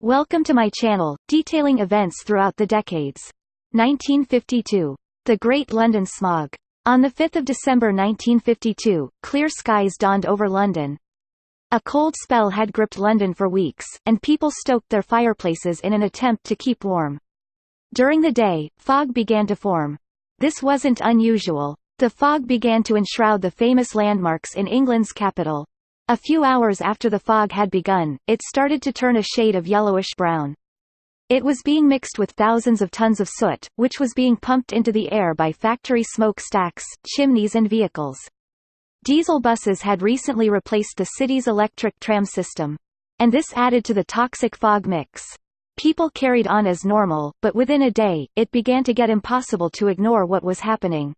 Welcome to my channel, detailing events throughout the decades. 1952. The Great London Smog. On 5 December 1952, clear skies dawned over London. A cold spell had gripped London for weeks, and people stoked their fireplaces in an attempt to keep warm. During the day, fog began to form. This wasn't unusual. The fog began to enshroud the famous landmarks in England's capital. A few hours after the fog had begun, it started to turn a shade of yellowish-brown. It was being mixed with thousands of tons of soot, which was being pumped into the air by factory smokestacks, chimneys and vehicles. Diesel buses had recently replaced the city's electric tram system. And this added to the toxic fog mix. People carried on as normal, but within a day, it began to get impossible to ignore what was happening.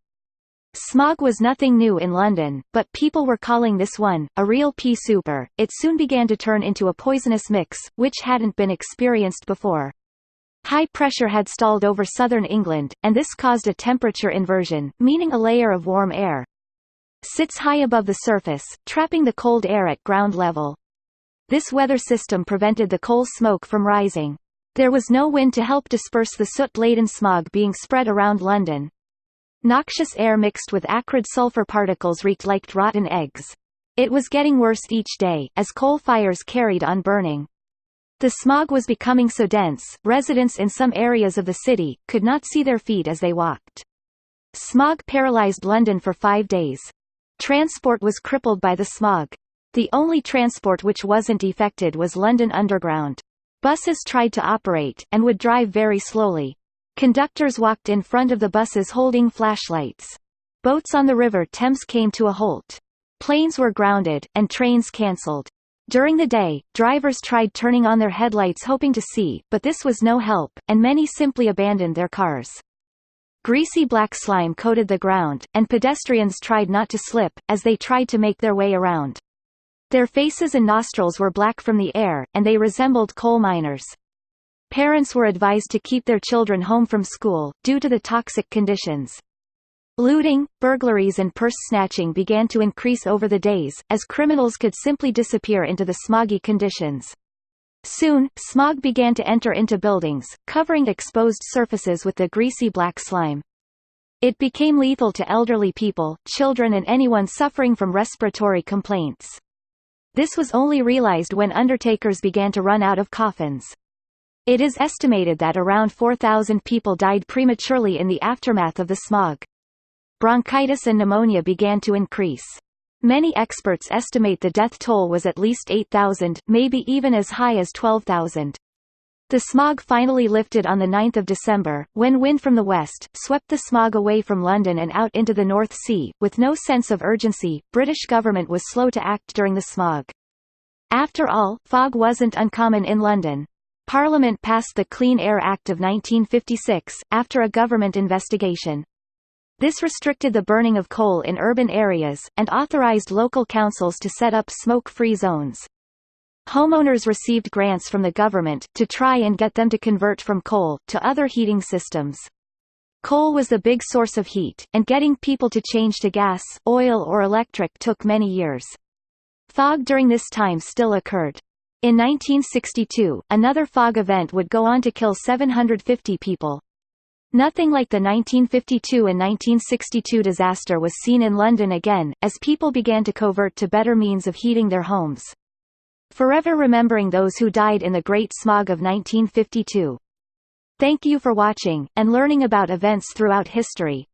Smog was nothing new in London, but people were calling this one a real pea souper. It soon began to turn into a poisonous mix, which hadn't been experienced before. High pressure had stalled over southern England, and this caused a temperature inversion, meaning a layer of warm air sits high above the surface, trapping the cold air at ground level. This weather system prevented the coal smoke from rising. There was no wind to help disperse the soot-laden smog being spread around London. Noxious air mixed with acrid sulfur particles reeked like rotten eggs. It was getting worse each day, as coal fires carried on burning. The smog was becoming so dense, residents in some areas of the city could not see their feet as they walked. Smog paralyzed London for 5 days. Transport was crippled by the smog. The only transport which wasn't affected was London Underground. Buses tried to operate, and would drive very slowly. Conductors walked in front of the buses holding flashlights. Boats on the River Thames came to a halt. Planes were grounded, and trains cancelled. During the day, drivers tried turning on their headlights hoping to see, but this was no help, and many simply abandoned their cars. Greasy black slime coated the ground, and pedestrians tried not to slip, as they tried to make their way around. Their faces and nostrils were black from the air, and they resembled coal miners. Parents were advised to keep their children home from school, due to the toxic conditions. Looting, burglaries and purse snatching began to increase over the days, as criminals could simply disappear into the smoggy conditions. Soon, smog began to enter into buildings, covering exposed surfaces with the greasy black slime. It became lethal to elderly people, children and anyone suffering from respiratory complaints. This was only realized when undertakers began to run out of coffins. It is estimated that around 4,000 people died prematurely in the aftermath of the smog. Bronchitis and pneumonia began to increase. Many experts estimate the death toll was at least 8,000, maybe even as high as 12,000. The smog finally lifted on 9 December, when wind from the west swept the smog away from London and out into the North Sea. With no sense of urgency, British government was slow to act during the smog. After all, fog wasn't uncommon in London. Parliament passed the Clean Air Act of 1956, after a government investigation. This restricted the burning of coal in urban areas, and authorized local councils to set up smoke-free zones. Homeowners received grants from the government, to try and get them to convert from coal to other heating systems. Coal was the big source of heat, and getting people to change to gas, oil or electric took many years. Fog during this time still occurred. In 1962, another fog event would go on to kill 750 people. Nothing like the 1952 and 1962 disaster was seen in London again, as people began to convert to better means of heating their homes. Forever remembering those who died in the Great Smog of 1952. Thank you for watching, and learning about events throughout history.